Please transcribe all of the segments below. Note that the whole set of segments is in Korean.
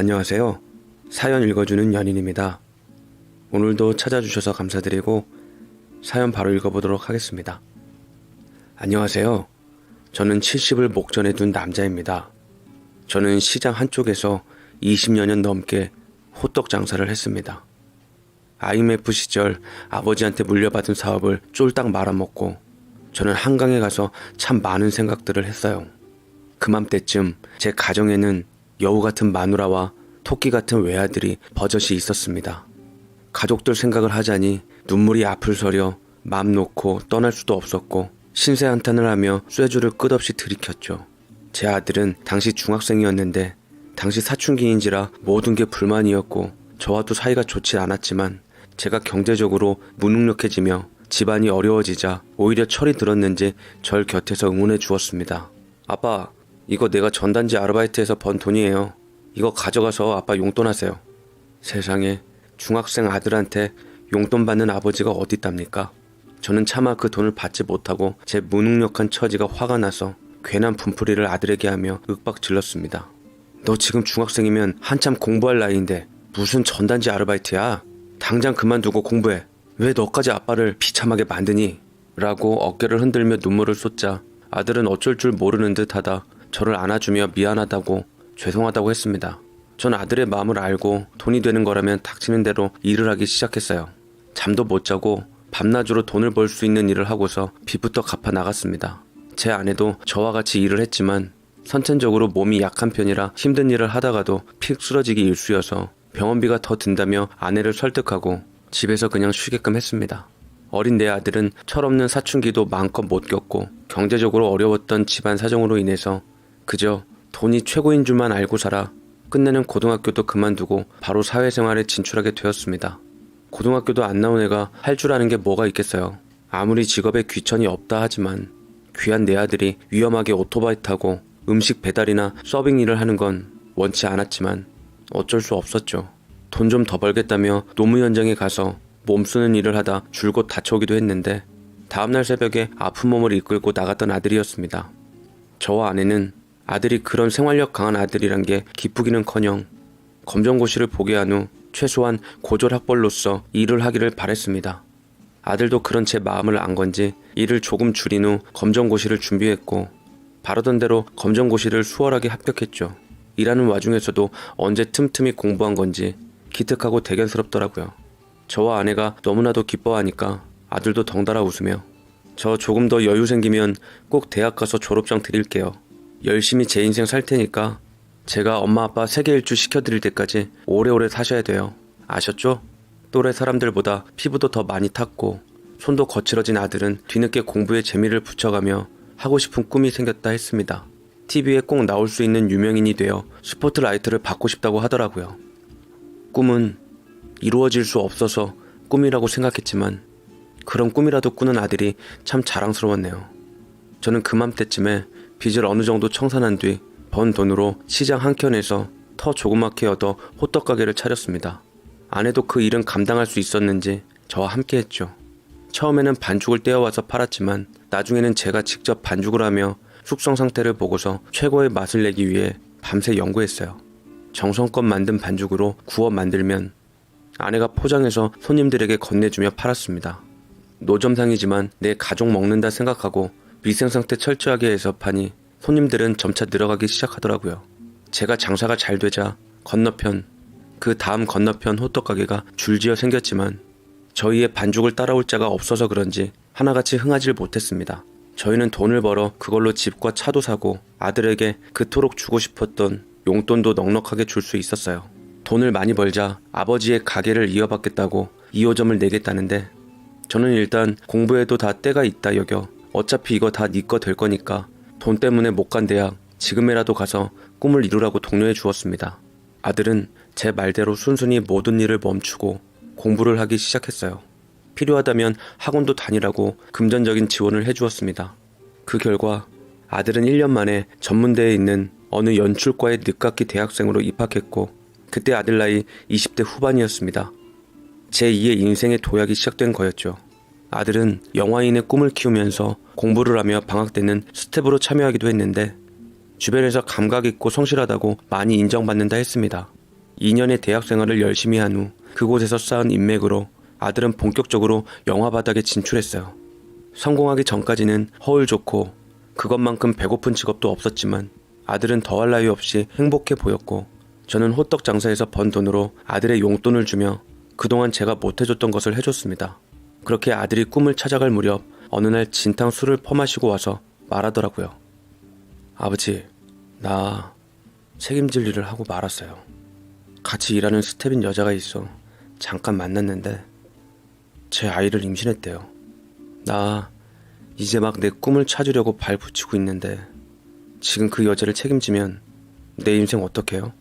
안녕하세요. 사연 읽어주는 연인입니다. 오늘도 찾아주셔서 감사드리고 사연 바로 읽어보도록 하겠습니다. 안녕하세요. 저는 70을 목전에 둔 남자입니다. 저는 시장 한쪽에서 20여 년 넘게 호떡 장사를 했습니다. IMF 시절 아버지한테 물려받은 사업을 쫄딱 말아먹고 저는 한강에 가서 참 많은 생각들을 했어요. 그맘때쯤 제 가정에는 여우 같은 마누라와 토끼 같은 외아들이 버젓이 있었습니다. 가족들 생각을 하자니 눈물이 앞을 서려 맘 놓고 떠날 수도 없었고 신세 한탄을 하며 쇠줄을 끝없이 들이켰죠. 제 아들은 당시 중학생이었는데 당시 사춘기인지라 모든 게 불만이었고 저와도 사이가 좋지 않았지만 제가 경제적으로 무능력해지며 집안이 어려워지자 오히려 철이 들었는지 절 곁에서 응원해 주었습니다. 아빠, 이거 내가 전단지 아르바이트해서 번 돈이에요. 이거 가져가서 아빠 용돈 하세요. 세상에 중학생 아들한테 용돈 받는 아버지가 어딨답니까? 저는 차마 그 돈을 받지 못하고 제 무능력한 처지가 화가 나서 괜한 분풀이를 아들에게 하며 윽박 질렀습니다. 너 지금 중학생이면 한참 공부할 나이인데 무슨 전단지 아르바이트야? 당장 그만두고 공부해. 왜 너까지 아빠를 비참하게 만드니? 라고 어깨를 흔들며 눈물을 쏟자 아들은 어쩔 줄 모르는 듯하다 저를 안아주며 미안하다고 죄송하다고 했습니다. 전 아들의 마음을 알고 돈이 되는 거라면 닥치는 대로 일을 하기 시작했어요. 잠도 못 자고 밤낮으로 돈을 벌 수 있는 일을 하고서 빚부터 갚아 나갔습니다. 제 아내도 저와 같이 일을 했지만 선천적으로 몸이 약한 편이라 힘든 일을 하다가도 픽 쓰러지기 일쑤여서 병원비가 더 든다며 아내를 설득하고 집에서 그냥 쉬게끔 했습니다. 어린 내 아들은 철없는 사춘기도 마음껏 못 겪고 경제적으로 어려웠던 집안 사정으로 인해서 그저 돈이 최고인 줄만 알고 살아 끝내는 고등학교도 그만두고 바로 사회생활에 진출하게 되었습니다. 고등학교도 안 나온 애가 할 줄 아는 게 뭐가 있겠어요. 아무리 직업에 귀천이 없다 하지만 귀한 내 아들이 위험하게 오토바이 타고 음식 배달이나 서빙 일을 하는 건 원치 않았지만 어쩔 수 없었죠. 돈 좀 더 벌겠다며 노무현장에 가서 몸 쓰는 일을 하다 줄곧 다쳐오기도 했는데 다음날 새벽에 아픈 몸을 이끌고 나갔던 아들이었습니다. 저와 아내는 아들이 그런 생활력 강한 아들이란 게 기쁘기는커녕 검정고시를 보게 한 후 최소한 고졸학벌로서 일을 하기를 바랬습니다. 아들도 그런 제 마음을 안 건지 일을 조금 줄인 후 검정고시를 준비했고 바라던 대로 검정고시를 수월하게 합격했죠. 일하는 와중에서도 언제 틈틈이 공부한 건지 기특하고 대견스럽더라고요. 저와 아내가 너무나도 기뻐하니까 아들도 덩달아 웃으며 저 조금 더 여유 생기면 꼭 대학 가서 졸업장 드릴게요. 열심히 제 인생 살 테니까 제가 엄마 아빠 세계 일주 시켜드릴 때까지 오래오래 사셔야 돼요. 아셨죠? 또래 사람들보다 피부도 더 많이 탔고 손도 거칠어진 아들은 뒤늦게 공부에 재미를 붙여가며 하고 싶은 꿈이 생겼다 했습니다. TV에 꼭 나올 수 있는 유명인이 되어 스포트라이트를 받고 싶다고 하더라고요. 꿈은 이루어질 수 없어서 꿈이라고 생각했지만 그런 꿈이라도 꾸는 아들이 참 자랑스러웠네요. 저는 그맘때쯤에 빚을 어느 정도 청산한 뒤 번 돈으로 시장 한켠에서 터 조그맣게 얻어 호떡 가게를 차렸습니다. 아내도 그 일은 감당할 수 있었는지 저와 함께 했죠. 처음에는 반죽을 떼어와서 팔았지만 나중에는 제가 직접 반죽을 하며 숙성 상태를 보고서 최고의 맛을 내기 위해 밤새 연구했어요. 정성껏 만든 반죽으로 구워 만들면 아내가 포장해서 손님들에게 건네주며 팔았습니다. 노점상이지만 내 가족 먹는다 생각하고 위생상태 철저하게 해서 파니 손님들은 점차 늘어가기 시작하더라고요. 제가 장사가 잘 되자 건너편, 그 다음 건너편 호떡가게가 줄지어 생겼지만 저희의 반죽을 따라올 자가 없어서 그런지 하나같이 흥하질 못했습니다. 저희는 돈을 벌어 그걸로 집과 차도 사고 아들에게 그토록 주고 싶었던 용돈도 넉넉하게 줄 수 있었어요. 돈을 많이 벌자 아버지의 가게를 이어받겠다고 2호점을 내겠다는데 저는 일단 공부에도 다 때가 있다 여겨 어차피 이거 다 네 거 될 거니까 돈 때문에 못 간 대학 지금이라도 가서 꿈을 이루라고 독려해 주었습니다. 아들은 제 말대로 순순히 모든 일을 멈추고 공부를 하기 시작했어요. 필요하다면 학원도 다니라고 금전적인 지원을 해주었습니다. 그 결과 아들은 1년 만에 전문대에 있는 어느 연출과의 늦깎이 대학생으로 입학했고 그때 아들 나이 20대 후반이었습니다. 제2의 인생의 도약이 시작된 거였죠. 아들은 영화인의 꿈을 키우면서 공부를 하며 방학 때는 스텝으로 참여하기도 했는데 주변에서 감각 있고 성실하다고 많이 인정받는다 했습니다. 2년의 대학 생활을 열심히 한 후 그곳에서 쌓은 인맥으로 아들은 본격적으로 영화 바닥에 진출했어요. 성공하기 전까지는 허울 좋고 그것만큼 배고픈 직업도 없었지만 아들은 더할 나위 없이 행복해 보였고 저는 호떡 장사에서 번 돈으로 아들의 용돈을 주며 그동안 제가 못해줬던 것을 해줬습니다. 그렇게 아들이 꿈을 찾아갈 무렵 어느 날 진탕 술을 퍼마시고 와서 말하더라고요. 아버지, 나 책임질 일을 하고 말았어요. 같이 일하는 스텝인 여자가 있어 잠깐 만났는데 제 아이를 임신했대요. 나 이제 막 내 꿈을 찾으려고 발 붙이고 있는데 지금 그 여자를 책임지면 내 인생 어떡해요?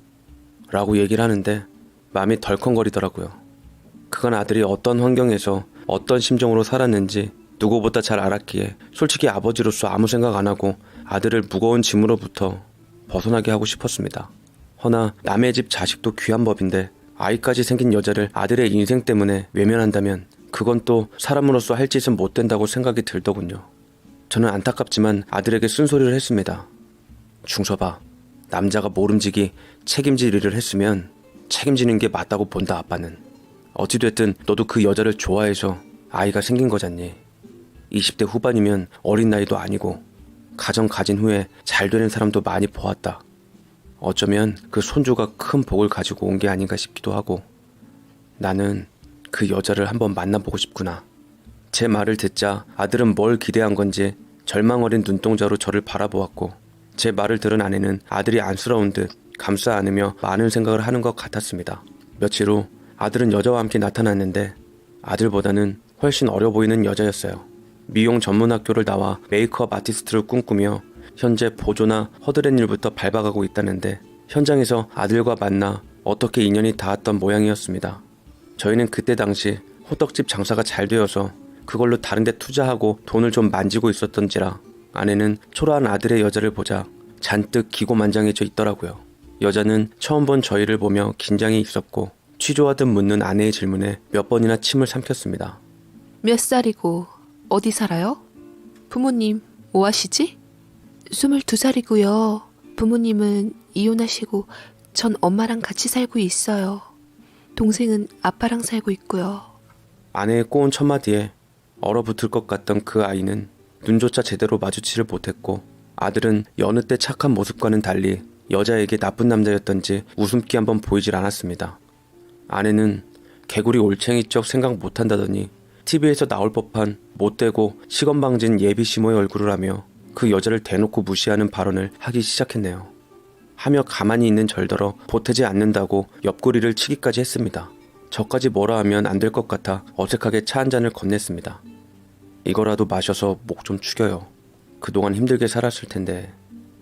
라고 얘기를 하는데 마음이 덜컹거리더라고요. 그간 아들이 어떤 환경에서 어떤 심정으로 살았는지 누구보다 잘 알았기에 솔직히 아버지로서 아무 생각 안 하고 아들을 무거운 짐으로부터 벗어나게 하고 싶었습니다. 허나 남의 집 자식도 귀한 법인데 아이까지 생긴 여자를 아들의 인생 때문에 외면한다면 그건 또 사람으로서 할 짓은 못 된다고 생각이 들더군요. 저는 안타깝지만 아들에게 쓴소리를 했습니다. 중서봐, 남자가 모름지기 책임질 일을 했으면 책임지는 게 맞다고 본다. 아빠는 어찌됐든 너도 그 여자를 좋아해서 아이가 생긴 거잖니. 20대 후반이면 어린 나이도 아니고 가정 가진 후에 잘 되는 사람도 많이 보았다. 어쩌면 그 손주가 큰 복을 가지고 온 게 아닌가 싶기도 하고 나는 그 여자를 한번 만나보고 싶구나. 제 말을 듣자 아들은 뭘 기대한 건지 절망 어린 눈동자로 저를 바라보았고 제 말을 들은 아내는 아들이 안쓰러운 듯 감싸 안으며 많은 생각을 하는 것 같았습니다. 며칠 후 아들은 여자와 함께 나타났는데 아들보다는 훨씬 어려 보이는 여자였어요. 미용 전문 학교를 나와 메이크업 아티스트를 꿈꾸며 현재 보조나 허드렛 일부터 밟아가고 있다는데 현장에서 아들과 만나 어떻게 인연이 닿았던 모양이었습니다. 저희는 그때 당시 호떡집 장사가 잘 되어서 그걸로 다른 데 투자하고 돈을 좀 만지고 있었던지라 아내는 초라한 아들의 여자를 보자 잔뜩 기고만장해져 있더라고요. 여자는 처음 본 저희를 보며 긴장이 있었고 취조하듯 묻는 아내의 질문에 몇 번이나 침을 삼켰습니다. 몇 살이고 어디 살아요? 부모님 뭐 하시지? 22살이고요. 부모님은 이혼하시고 전 엄마랑 같이 살고 있어요. 동생은 아빠랑 살고 있고요. 아내의 꼬운 첫마디에 얼어붙을 것 같던 그 아이는 눈조차 제대로 마주치를 못했고 아들은 여느 때 착한 모습과는 달리 여자에게 나쁜 남자였던지 웃음기 한번 보이질 않았습니다. 아내는 개구리 올챙이적 생각 못한다더니 TV에서 나올 법한 못되고 시건방진 예비 시모의 얼굴을 하며 그 여자를 대놓고 무시하는 발언을 하기 시작했네요. 하며 가만히 있는 절더러 보태지 않는다고 옆구리를 치기까지 했습니다. 저까지 뭐라 하면 안 될 것 같아 어색하게 차 한 잔을 건넸습니다. 이거라도 마셔서 목 좀 축여요. 그동안 힘들게 살았을 텐데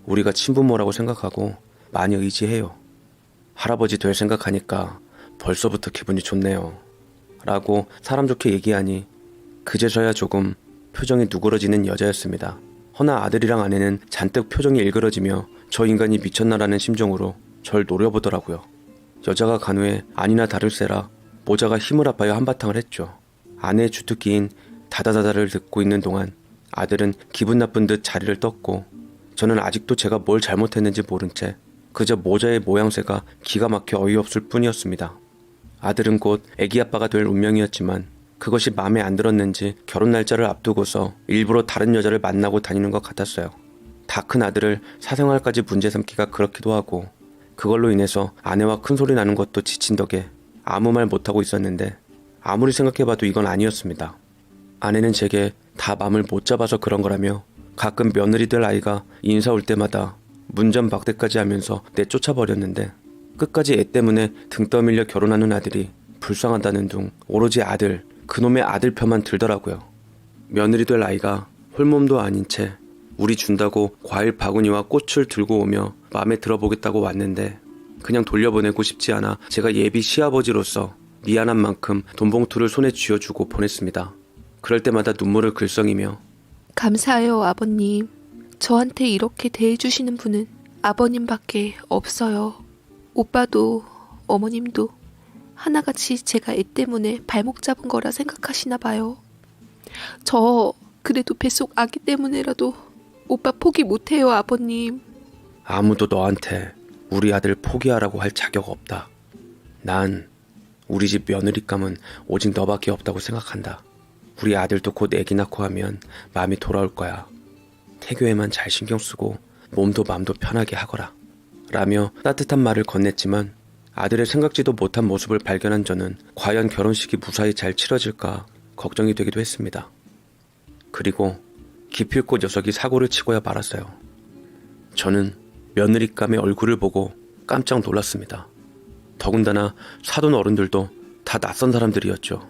우리가 친부모라고 생각하고 많이 의지해요. 할아버지 될 생각하니까 벌써부터 기분이 좋네요. 라고 사람 좋게 얘기하니 그제서야 조금 표정이 누그러지는 여자였습니다. 허나 아들이랑 아내는 잔뜩 표정이 일그러지며 저 인간이 미쳤나라는 심정으로 절 노려보더라고요. 여자가 간 후에 아니나 다를세라 모자가 힘을 아파요 한바탕을 했죠. 아내의 주특기인 다다다다를 듣고 있는 동안 아들은 기분 나쁜 듯 자리를 떴고 저는 아직도 제가 뭘 잘못했는지 모른 채 그저 모자의 모양새가 기가 막혀 어이없을 뿐이었습니다. 아들은 곧 애기 아빠가 될 운명이었지만 그것이 마음에 안 들었는지 결혼 날짜를 앞두고서 일부러 다른 여자를 만나고 다니는 것 같았어요. 다 큰 아들을 사생활까지 문제 삼기가 그렇기도 하고 그걸로 인해서 아내와 큰소리 나는 것도 지친 덕에 아무 말 못하고 있었는데 아무리 생각해봐도 이건 아니었습니다. 아내는 제게 다 맘을 못 잡아서 그런 거라며 가끔 며느리들 아이가 인사 올 때마다 문전박대까지 하면서 내쫓아버렸는데 끝까지 애 때문에 등 떠밀려 결혼하는 아들이 불쌍하다는 둥 오로지 아들, 그놈의 아들 편만 들더라고요. 며느리들 아이가 홀몸도 아닌 채 우리 준다고 과일 바구니와 꽃을 들고 오며 마음에 들어보겠다고 왔는데 그냥 돌려보내고 싶지 않아 제가 예비 시아버지로서 미안한 만큼 돈봉투를 손에 쥐어주고 보냈습니다. 그럴 때마다 눈물을 글썽이며 감사해요 아버님. 저한테 이렇게 대해주시는 분은 아버님밖에 없어요. 오빠도 어머님도 하나같이 제가 애 때문에 발목 잡은 거라 생각하시나 봐요. 저 그래도 뱃속 아기 때문에라도 오빠 포기 못해요 아버님. 아무도 너한테 우리 아들 포기하라고 할 자격 없다. 난 우리 집 며느리감은 오직 너밖에 없다고 생각한다. 우리 아들도 곧 애기 낳고 하면 마음이 돌아올 거야. 태교에만 잘 신경 쓰고 몸도 마음도 편하게 하거라. 라며 따뜻한 말을 건넸지만 아들의 생각지도 못한 모습을 발견한 저는 과연 결혼식이 무사히 잘 치러질까 걱정이 되기도 했습니다. 그리고 기필코 녀석이 사고를 치고야 말았어요. 저는 며느리감의 얼굴을 보고 깜짝 놀랐습니다. 더군다나 사돈 어른들도 다 낯선 사람들이었죠.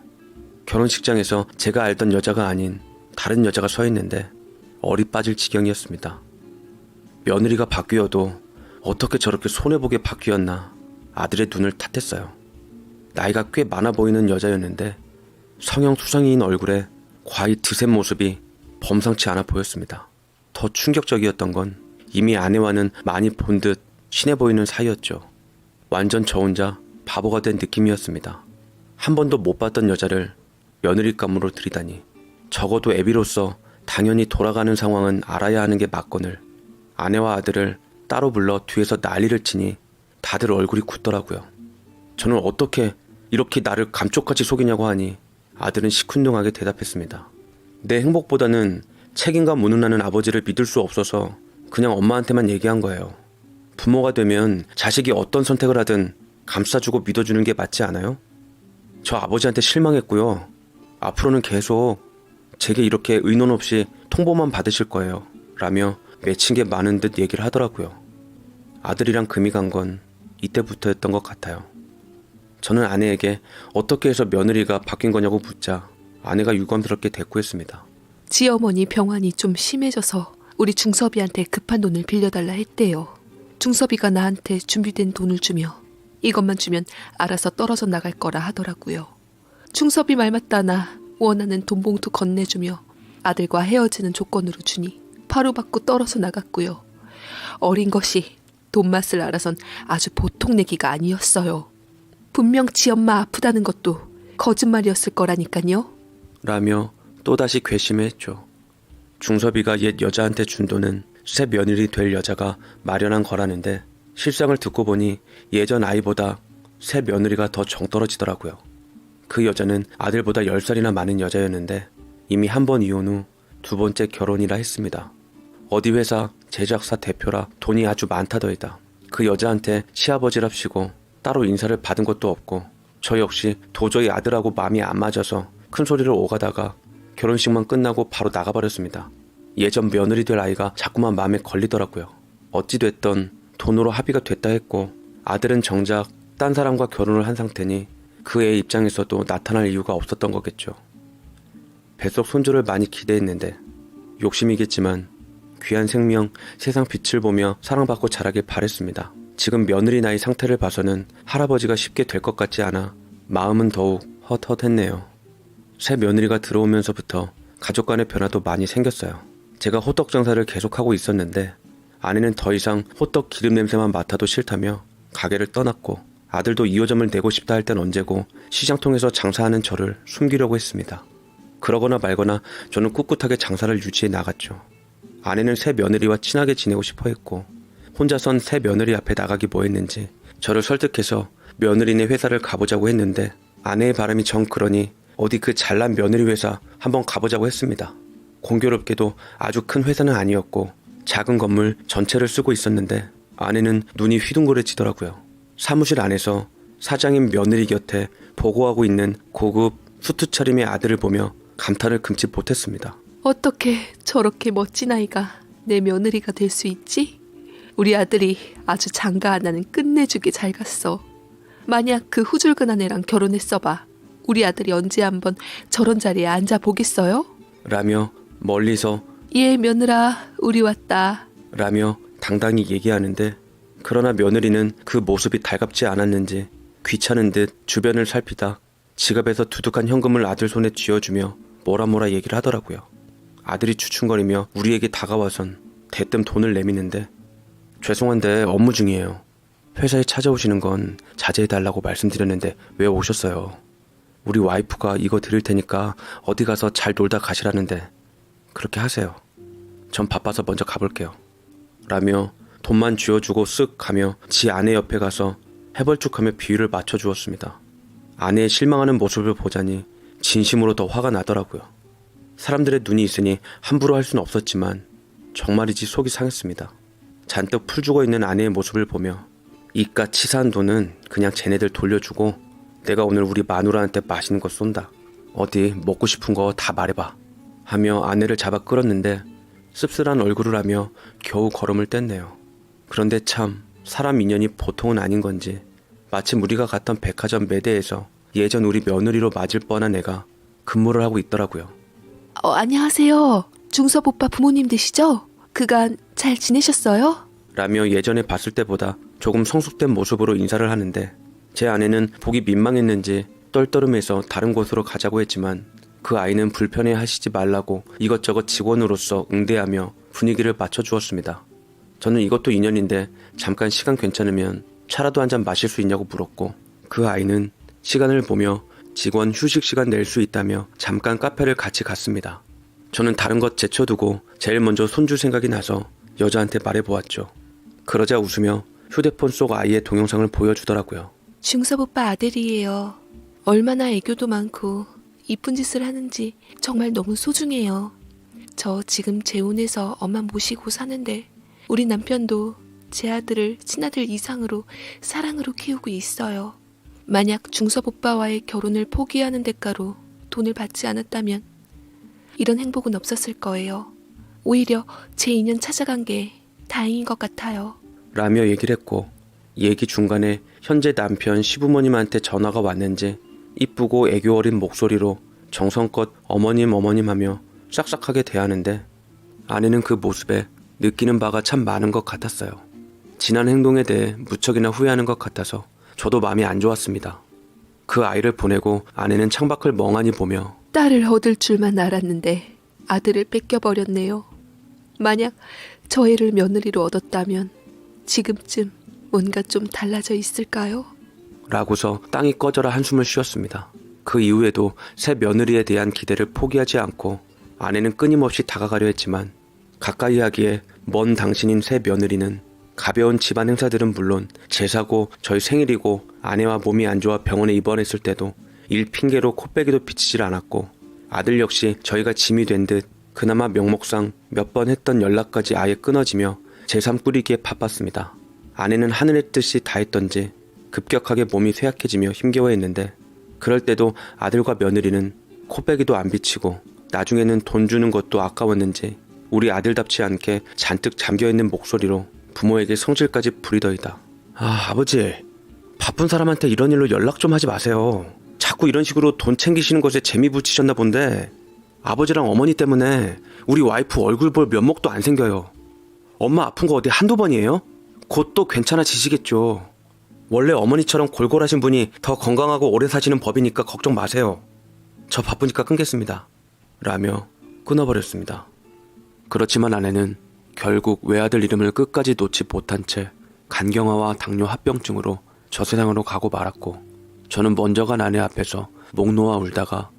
결혼식장에서 제가 알던 여자가 아닌 다른 여자가 서 있는데 얼이 빠질 지경이었습니다. 며느리가 바뀌어도 어떻게 저렇게 손해보게 바뀌었나 아들의 눈을 탓했어요. 나이가 꽤 많아 보이는 여자였는데 성형수상이인 얼굴에 과히 드센 모습이 범상치 않아 보였습니다. 더 충격적이었던 건 이미 아내와는 많이 본 듯 친해 보이는 사이였죠. 완전 저 혼자 바보가 된 느낌이었습니다. 한 번도 못 봤던 여자를 며느리감으로 들이다니. 적어도 애비로서 당연히 돌아가는 상황은 알아야 하는 게 맞거늘 아내와 아들을 따로 불러 뒤에서 난리를 치니 다들 얼굴이 굳더라고요. 저는 어떻게 이렇게 나를 감쪽같이 속이냐고 하니 아들은 시큰둥하게 대답했습니다. 내 행복보다는 책임감 무능나는 아버지를 믿을 수 없어서 그냥 엄마한테만 얘기한 거예요. 부모가 되면 자식이 어떤 선택을 하든 감싸주고 믿어주는 게 맞지 않아요? 저 아버지한테 실망했고요. 앞으로는 계속 제게 이렇게 의논 없이 통보만 받으실 거예요. 라며 맺힌 게 많은 듯 얘기를 하더라고요. 아들이랑 금이 간 건 이때부터였던 것 같아요. 저는 아내에게 어떻게 해서 며느리가 바뀐 거냐고 묻자 아내가 유감스럽게 대꾸했습니다. 지어머니 병환이 좀 심해져서 우리 중섭이한테 급한 돈을 빌려달라 했대요. 중섭이가 나한테 준비된 돈을 주며 이것만 주면 알아서 떨어져 나갈 거라 하더라고요. 중섭이 말 맞다나 원하는 돈 봉투 건네주며 아들과 헤어지는 조건으로 주니 바로 받고 떨어져 나갔고요. 어린 것이 돈 맛을 알아선 아주 보통 내기가 아니었어요. 분명 지엄마 아프다는 것도 거짓말이었을 거라니까요. 라며 또다시 괘씸했죠. 중섭이가 옛 여자한테 준 돈은 새 며느리 될 여자가 마련한 거라는데 실상을 듣고 보니 예전 아이보다 새 며느리가 더 정떨어지더라고요. 그 여자는 아들보다 10살이나 많은 여자였는데 이미 한 번 이혼 후 두 번째 결혼이라 했습니다. 어디 회사 제작사 대표라 돈이 아주 많다더이다. 그 여자한테 시아버지랍시고 따로 인사를 받은 것도 없고 저 역시 도저히 아들하고 마음이 안 맞아서 큰 소리를 오가다가 결혼식만 끝나고 바로 나가버렸습니다. 예전 며느리 될 아이가 자꾸만 마음에 걸리더라고요. 어찌됐던 돈으로 합의가 됐다 했고 아들은 정작 딴 사람과 결혼을 한 상태니 그 애 입장에서도 나타날 이유가 없었던 거겠죠. 뱃속 손주를 많이 기대했는데 욕심이겠지만 귀한 생명, 세상 빛을 보며 사랑받고 자라길 바랬습니다. 지금 며느리 나이 상태를 봐서는 할아버지가 쉽게 될 것 같지 않아 마음은 더욱 헛헛했네요. 새 며느리가 들어오면서부터 가족 간의 변화도 많이 생겼어요. 제가 호떡 장사를 계속하고 있었는데 아내는 더 이상 호떡 기름 냄새만 맡아도 싫다며 가게를 떠났고 아들도 2호점을 내고 싶다 할 땐 언제고 시장통에서 장사하는 저를 숨기려고 했습니다. 그러거나 말거나 저는 꿋꿋하게 장사를 유지해 나갔죠. 아내는 새 며느리와 친하게 지내고 싶어 했고 혼자선 새 며느리 앞에 나가기 뭐했는지 저를 설득해서 며느리네 회사를 가보자고 했는데 아내의 바람이 정 그러니 어디 그 잘난 며느리 회사 한번 가보자고 했습니다. 공교롭게도 아주 큰 회사는 아니었고 작은 건물 전체를 쓰고 있었는데 아내는 눈이 휘둥그레지더라고요. 사무실 안에서 사장인 며느리 곁에 보고하고 있는 고급 수트 차림의 아들을 보며 감탄을 금치 못했습니다. 어떻게 저렇게 멋진 아이가 내 며느리가 될 수 있지? 우리 아들이 아주 장가 하나는 끝내주게 잘 갔어. 만약 그 후줄근한 애랑 결혼했어봐. 우리 아들이 언제 한번 저런 자리에 앉아보겠어요? 라며 멀리서 예 며느라 우리 왔다 라며 당당히 얘기하는데 그러나 며느리는 그 모습이 달갑지 않았는지 귀찮은 듯 주변을 살피다 지갑에서 두둑한 현금을 아들 손에 쥐어주며 뭐라 얘기를 하더라고요. 아들이 주춤거리며 우리에게 다가와선 대뜸 돈을 내미는데 죄송한데 업무 중이에요. 회사에 찾아오시는 건 자제해달라고 말씀드렸는데 왜 오셨어요? 우리 와이프가 이거 드릴 테니까 어디 가서 잘 놀다 가시라는데 그렇게 하세요. 전 바빠서 먼저 가볼게요. 라며 돈만 쥐어주고 쓱 가며 지 아내 옆에 가서 해벌쭉하며 비유를 맞춰주었습니다. 아내의 실망하는 모습을 보자니 진심으로 더 화가 나더라고요. 사람들의 눈이 있으니 함부로 할 수는 없었지만 정말이지 속이 상했습니다. 잔뜩 풀죽어 있는 아내의 모습을 보며 이깟 치사한 돈은 그냥 쟤네들 돌려주고 내가 오늘 우리 마누라한테 맛있는 거 쏜다. 어디 먹고 싶은 거 다 말해봐. 하며 아내를 잡아 끌었는데 씁쓸한 얼굴을 하며 겨우 걸음을 뗐네요. 그런데 참 사람 인연이 보통은 아닌 건지 마침 우리가 갔던 백화점 매대에서 예전 우리 며느리로 맞을 뻔한 애가 근무를 하고 있더라고요. 안녕하세요. 중섭 오빠 부모님 되시죠? 그간 잘 지내셨어요? 라며 예전에 봤을 때보다 조금 성숙된 모습으로 인사를 하는데 제 아내는 보기 민망했는지 떨떠름해서 다른 곳으로 가자고 했지만 그 아이는 불편해 하시지 말라고 이것저것 직원으로서 응대하며 분위기를 맞춰주었습니다. 저는 이것도 인연인데 잠깐 시간 괜찮으면 차라도 한 잔 마실 수 있냐고 물었고 그 아이는 시간을 보며 직원 휴식 시간 낼 수 있다며 잠깐 카페를 같이 갔습니다. 저는 다른 것 제쳐두고 제일 먼저 손줄 생각이 나서 여자한테 말해보았죠. 그러자 웃으며 휴대폰 속 아이의 동영상을 보여주더라고요. 중섭 오빠 아들이에요. 얼마나 애교도 많고 이쁜 짓을 하는지 정말 너무 소중해요. 저 지금 재혼해서 엄마 모시고 사는데 우리 남편도 제 아들을 친아들 이상으로 사랑으로 키우고 있어요. 만약 중섭 오빠와의 결혼을 포기하는 대가로 돈을 받지 않았다면 이런 행복은 없었을 거예요. 오히려 제 인연 찾아간 게 다행인 것 같아요. 라며 얘기를 했고 얘기 중간에 현재 남편 시부모님한테 전화가 왔는지 이쁘고 애교 어린 목소리로 정성껏 어머님 하며 싹싹하게 대하는데 아내는 그 모습에 느끼는 바가 참 많은 것 같았어요. 지난 행동에 대해 무척이나 후회하는 것 같아서 저도 마음이 안 좋았습니다. 그 아이를 보내고 아내는 창밖을 멍하니 보며 딸을 얻을 줄만 알았는데 아들을 뺏겨버렸네요. 만약 저 애를 며느리로 얻었다면 지금쯤 뭔가 좀 달라져 있을까요? 라고서 땅이 꺼져라 한숨을 쉬었습니다. 그 이후에도 새 며느리에 대한 기대를 포기하지 않고 아내는 끊임없이 다가가려 했지만 가까이 하기에 먼 당신인 새 며느리는 가벼운 집안 행사들은 물론 제사고 저희 생일이고 아내와 몸이 안 좋아 병원에 입원했을 때도 일 핑계로 코빼기도 비치질 않았고 아들 역시 저희가 짐이 된 듯 그나마 명목상 몇 번 했던 연락까지 아예 끊어지며 제3 꾸리기에 바빴습니다. 아내는 하늘의 뜻이 다했던지 급격하게 몸이 쇠약해지며 힘겨워했는데 그럴 때도 아들과 며느리는 코빼기도 안 비치고 나중에는 돈 주는 것도 아까웠는지 우리 아들답지 않게 잔뜩 잠겨있는 목소리로 부모에게 성질까지 부리더이다. 아버지, 바쁜 사람한테 이런 일로 연락 좀 하지 마세요. 자꾸 이런 식으로 돈 챙기시는 것에 재미 붙이셨나 본데 아버지랑 어머니 때문에 우리 와이프 얼굴 볼 면목도 안 생겨요. 엄마 아픈 거 어디 한두 번이에요? 곧 또 괜찮아지시겠죠. 원래 어머니처럼 골골하신 분이 더 건강하고 오래 사시는 법이니까 걱정 마세요. 저 바쁘니까 끊겠습니다. 라며 끊어버렸습니다. 그렇지만 아내는 결국 외아들 이름을 끝까지 놓지 못한 채 간경화와 당뇨 합병증으로 저 세상으로 가고 말았고 저는 먼저 간 아내 앞에서 목 놓아 울다가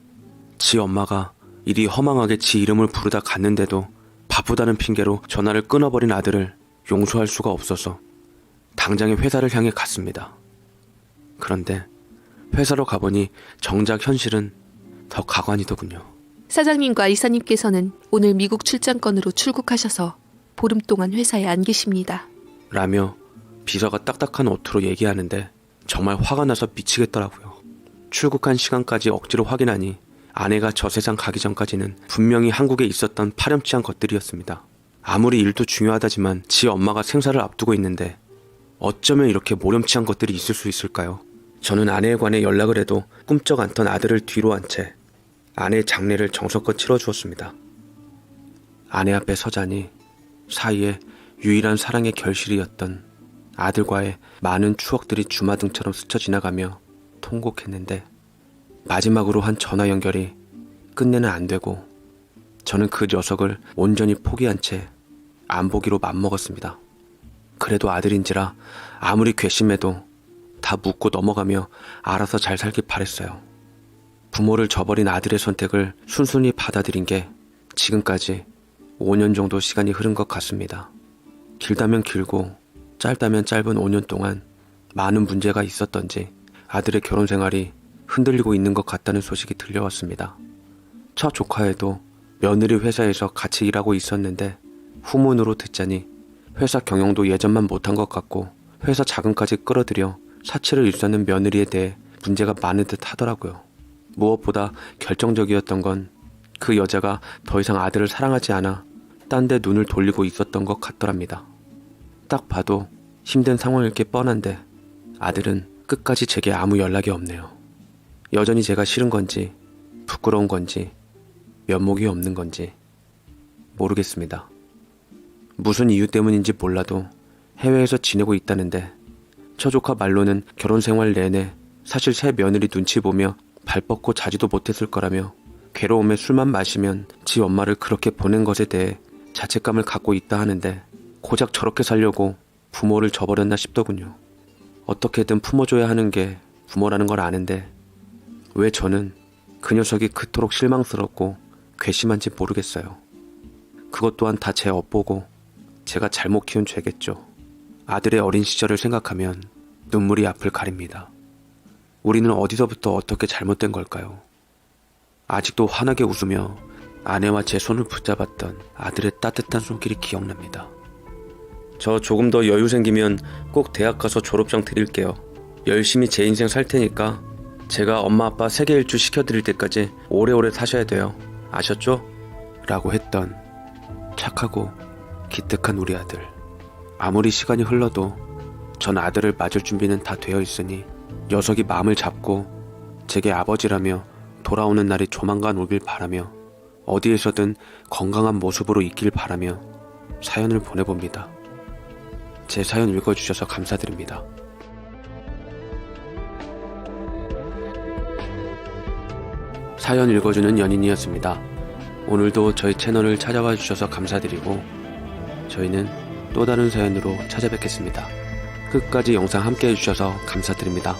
지 엄마가 이리 허망하게 지 이름을 부르다 갔는데도 바쁘다는 핑계로 전화를 끊어버린 아들을 용서할 수가 없어서 당장에 회사를 향해 갔습니다. 그런데 회사로 가보니 정작 현실은 더 가관이더군요. 사장님과 이사님께서는 오늘 미국 출장권으로 출국하셔서 보름 동안 회사에 안 계십니다. 라며 비서가 딱딱한 어투로 얘기하는데 정말 화가 나서 미치겠더라고요. 출국한 시간까지 억지로 확인하니 아내가 저 세상 가기 전까지는 분명히 한국에 있었던 파렴치한 것들이었습니다. 아무리 일도 중요하다지만 지 엄마가 생사를 앞두고 있는데 어쩌면 이렇게 모렴치한 것들이 있을 수 있을까요? 저는 아내에 관해 연락을 해도 꿈쩍 않던 아들을 뒤로 한 채 아내의 장례를 정성껏 치러주었습니다. 아내 앞에 서자니 사이에 유일한 사랑의 결실이었던 아들과의 많은 추억들이 주마등처럼 스쳐 지나가며 통곡했는데 마지막으로 한 전화 연결이 끝내는 안 되고 저는 그 녀석을 온전히 포기한 채 안 보기로 맘먹었습니다. 그래도 아들인지라 아무리 괘씸해도 다 묻고 넘어가며 알아서 잘 살길 바랬어요. 부모를 저버린 아들의 선택을 순순히 받아들인 게 지금까지 5년 정도 시간이 흐른 것 같습니다. 길다면 길고 짧다면 짧은 5년 동안 많은 문제가 있었던지 아들의 결혼 생활이 흔들리고 있는 것 같다는 소식이 들려왔습니다. 첫 조카애도 며느리 회사에서 같이 일하고 있었는데 후문으로 듣자니 회사 경영도 예전만 못한 것 같고 회사 자금까지 끌어들여 사치를 일삼는 며느리에 대해 문제가 많은 듯 하더라고요. 무엇보다 결정적이었던 건 그 여자가 더 이상 아들을 사랑하지 않아 딴 데 눈을 돌리고 있었던 것 같더랍니다. 딱 봐도 힘든 상황일 게 뻔한데 아들은 끝까지 제게 아무 연락이 없네요. 여전히 제가 싫은 건지 부끄러운 건지 면목이 없는 건지 모르겠습니다. 무슨 이유 때문인지 몰라도 해외에서 지내고 있다는데 처조카 말로는 결혼 생활 내내 사실 새 며느리 눈치 보며 발 뻗고 자지도 못했을 거라며 괴로움에 술만 마시면 지 엄마를 그렇게 보낸 것에 대해 자책감을 갖고 있다 하는데 고작 저렇게 살려고 부모를 저버렸나 싶더군요. 어떻게든 품어줘야 하는 게 부모라는 걸 아는데 왜 저는 그 녀석이 그토록 실망스럽고 괘씸한지 모르겠어요. 그것 또한 다 제 업보고 제가 잘못 키운 죄겠죠. 아들의 어린 시절을 생각하면 눈물이 앞을 가립니다. 우리는 어디서부터 어떻게 잘못된 걸까요? 아직도 환하게 웃으며 아내와 제 손을 붙잡았던 아들의 따뜻한 손길이 기억납니다. 저 조금 더 여유 생기면 꼭 대학 가서 졸업장 드릴게요. 열심히 제 인생 살 테니까 제가 엄마 아빠 세계 일주 시켜드릴 때까지 오래오래 사셔야 돼요. 아셨죠? 라고 했던 착하고 기특한 우리 아들. 아무리 시간이 흘러도 전 아들을 맞을 준비는 다 되어 있으니 녀석이 마음을 잡고 제게 아버지라며 돌아오는 날이 조만간 오길 바라며 어디에서든 건강한 모습으로 있길 바라며 사연을 보내봅니다. 제 사연 읽어주셔서 감사드립니다. 사연 읽어주는 연인이었습니다. 오늘도 저희 채널을 찾아와 주셔서 감사드리고 저희는 또 다른 사연으로 찾아뵙겠습니다. 끝까지 영상 함께 해주셔서 감사드립니다.